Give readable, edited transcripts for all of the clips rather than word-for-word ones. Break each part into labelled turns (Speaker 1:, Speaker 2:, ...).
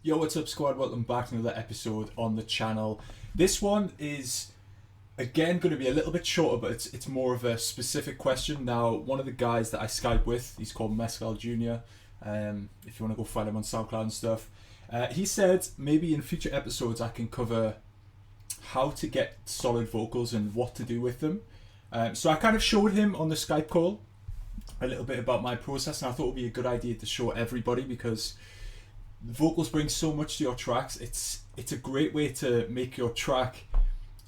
Speaker 1: Yo, what's up, squad? Welcome back to another episode on the channel. This one is again going to be a little bit shorter, but it's more of a specific question. Now, one of the guys that I Skype with, he's called Mescal Jr. If you want to go find him on SoundCloud and stuff, he said maybe in future episodes I can cover how to get solid vocals and what to do with them. So I kind of showed him on the Skype call a little bit about my process, and I thought it would be a good idea to show everybody because vocals bring so much to your tracks. It's a great way to make your track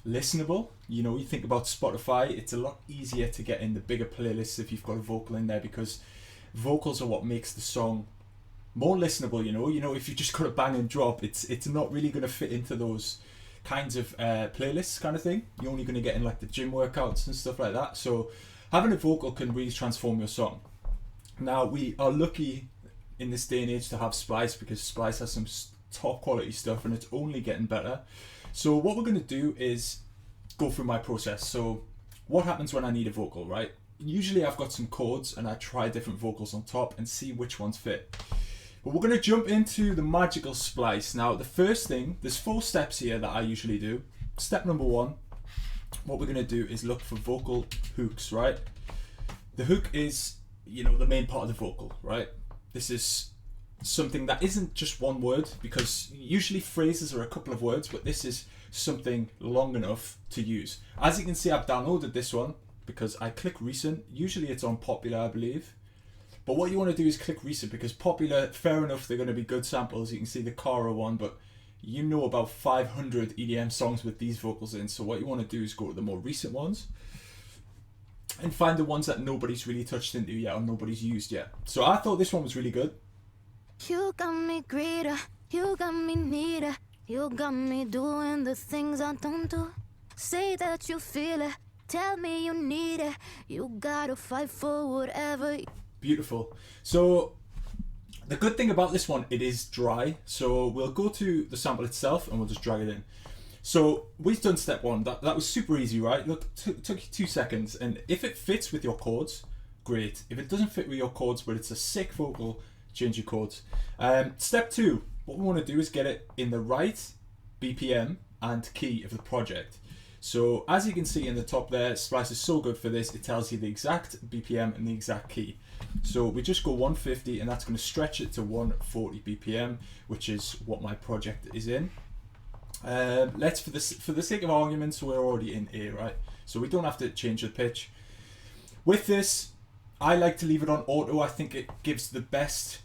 Speaker 1: listenable. You know, you think about Spotify, it's a lot easier to get in the bigger playlists if you've got a vocal in there, because vocals are what makes the song more listenable. You know, if you just got a bang and drop, it's not really going to fit into those kinds of playlists kind of thing. You're only going to get in like the gym workouts and stuff like that. So having a vocal can really transform your song. Now, we are lucky in this day and age to have SPLICE, because SPLICE has some top quality stuff and it's only getting better. So what we're going to do is go through my process. So what happens when I need a vocal, right? Usually I've got some chords and I try different vocals on top and see which ones fit. But we're going to jump into the magical SPLICE. Now, the first thing, there's 4 steps here that I usually do. Step number 1, what we're going to do is look for vocal hooks, right? The hook is, you know, the main part of the vocal, right? This is something that isn't just one word, because usually phrases are a couple of words, but this is something long enough to use. As you can see, I've downloaded this one because I click recent. Usually it's on popular, I believe. But what you want to do is click recent, because popular, fair enough, they're going to be good samples. You can see the Cara one, but you know about 500 EDM songs with these vocals in. So what you want to do is go to the more recent ones and find the ones that nobody's really touched into yet or nobody's used yet. So I thought this one was really good.
Speaker 2: You got me greater, you got me neater, you got me doing the things I don't do. Say that you feel it, tell me you need it, you gotta fight for whatever.
Speaker 1: Beautiful. So the good thing about this one, it is dry. So we'll go to the sample itself and we'll just drag it in. So we've done step 1. That was super easy, right? Look, took you 2 seconds. And if it fits with your chords, great. If it doesn't fit with your chords, but it's a sick vocal, change your chords. Step 2, what we want to do is get it in the right BPM and key of the project. So as you can see in the top there, SPLICE is so good for this. It tells you the exact BPM and the exact key. So we just go 150, and that's going to stretch it to 140 BPM, which is what my project is in. Let's, for the sake of arguments, we're already in A, right? So we don't have to change the pitch. With this, I like to leave it on auto. I think it gives the best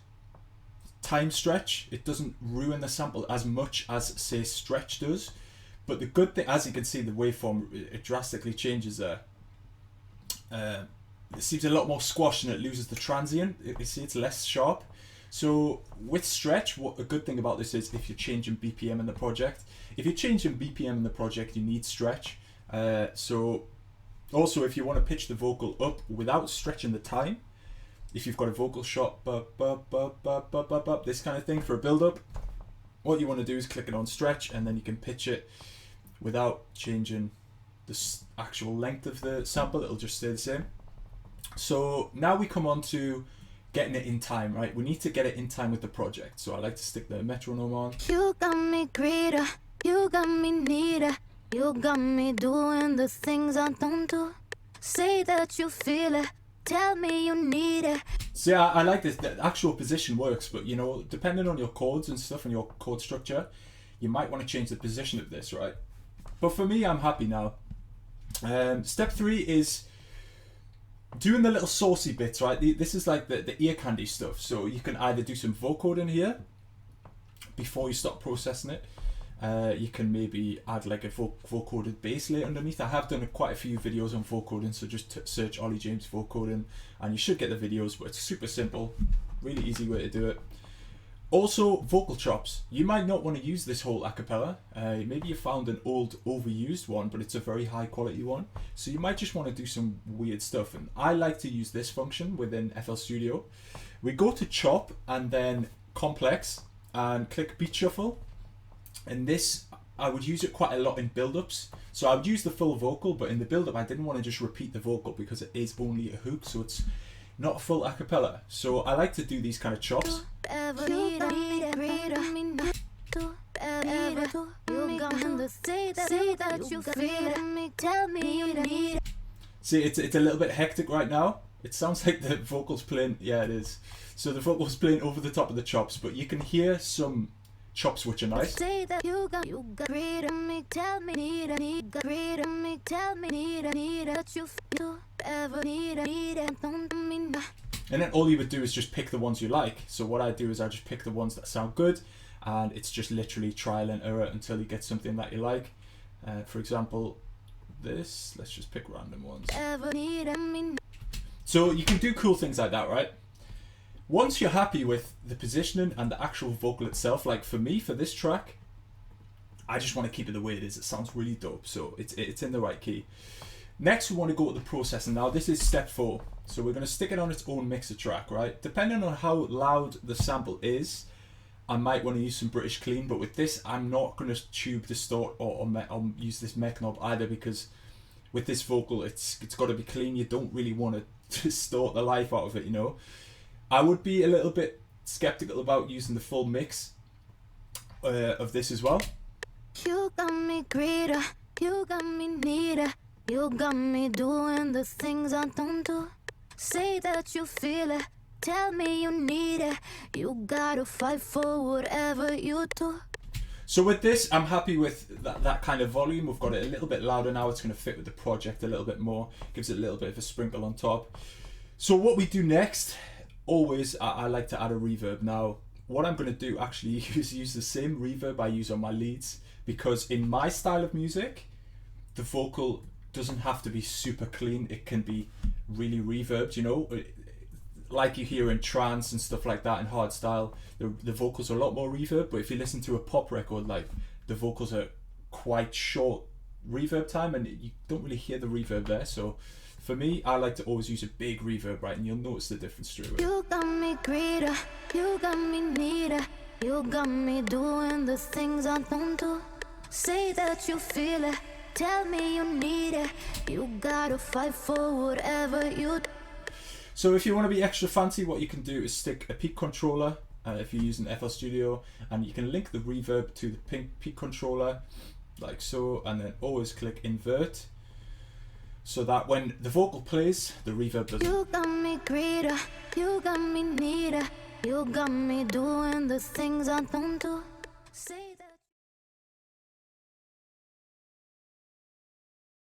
Speaker 1: time stretch. It doesn't ruin the sample as much as, say, stretch does. But the good thing, as you can see, the waveform, it drastically changes there. It seems a lot more squashed and it loses the transient. You see, it's less sharp. So with stretch, what a good thing about this is if you're changing BPM in the project. If you're changing BPM in the project, you need stretch. So also, if you want to pitch the vocal up without stretching the time, if you've got a vocal shot, this kind of thing for a build-up, what you want to do is click it on stretch, and then you can pitch it without changing the actual length of the sample. It'll just stay the same. So now we come on to getting it in time, right? We need to get it in time with the project. So I like to stick the metronome on.
Speaker 2: You got me greater, you got me neater, you got me doing the things I don't do. Say that you feel it, tell me you need it.
Speaker 1: So yeah, I like this. The actual position works, but you know, depending on your chords and stuff and your chord structure, you might want to change the position of this, right? But for me, I'm happy now. Step 3 is doing the little saucy bits, right? This is like the ear candy stuff. So you can either do some vocoding here before you start processing it. You can maybe add like a vocoded bass layer underneath. I have done quite a few videos on vocoding, so just search Ollie James vocoding and you should get the videos, but it's super simple, really easy way to do it. Also, vocal chops. You might not want to use this whole acapella. Maybe you found an old overused one, but it's a very high quality one. So you might just want to do some weird stuff. And I like to use this function within FL Studio. We go to chop and then complex and click beat shuffle. And this, I would use it quite a lot in build-ups. So I would use the full vocal, but in the build-up I didn't want to just repeat the vocal because it is only a hook, so it's not a full a cappella. So I like to do these kind of chops.
Speaker 2: ever do. You got me to say that you feel it. Tell me you need it.
Speaker 1: See, it's a little bit hectic right now. It sounds like the vocals playing. Yeah, it is. So the vocals playing over the top of the chops, but you can hear some chops which are nice.
Speaker 2: Say that you got great on me. Tell me need great on me. Tell me need that you feel ever need it. Don't mean.
Speaker 1: And then all you would do is just pick the ones you like. So what I do is I just pick the ones that sound good, and it's just literally trial and error until you get something that you like. For example, this. Let's just pick random ones. So you can do cool things like that, right? Once you're happy with the positioning and the actual vocal itself, like for me, for this track, I just want to keep it the way it is. It sounds really dope, so it's in the right key. Next, we want to go to the processing. Now, this is step 4. So we're going to stick it on its own mixer track, right? Depending on how loud the sample is, I might want to use some British clean, but with this, I'm not going to tube distort or use this mech knob either, because with this vocal, it's got to be clean. You don't really want to distort the life out of it, you know? I would be a little bit skeptical about using the full mix of this as well.
Speaker 2: You got me greater, you got me neater. You got me doing the things I don't do. Say that you feel it, tell me you need it. You gotta fight for whatever you do.
Speaker 1: So with this, I'm happy with that kind of volume. We've got it a little bit louder now. It's going to fit with the project a little bit more. Gives it a little bit of a sprinkle on top. So what we do next, always, I like to add a reverb. Now, what I'm going to do actually is use the same reverb I use on my leads, because in my style of music, the vocal doesn't have to be super clean. It can be really reverbed, you know, like you hear in trance and stuff like that in hardstyle. The vocals are a lot more reverb, but if you listen to a pop record, like, the vocals are quite short reverb time and you don't really hear the reverb there. So for me, I like to always use a big reverb, right? And you'll notice the difference straight away.
Speaker 2: You got me greater, you got me neater. You got me doing the things I don't do. Say that you feel it, tell me you need it. You gotta fight for whatever you do.
Speaker 1: So if you want to be extra fancy, what you can do is stick a peak controller if you're using FL Studio, and you can link the reverb to the peak controller like so, and then always click invert, so that when the vocal plays, the reverb doesn't.
Speaker 2: You got me greater, you got me neater. You got me doing the things I don't do. Say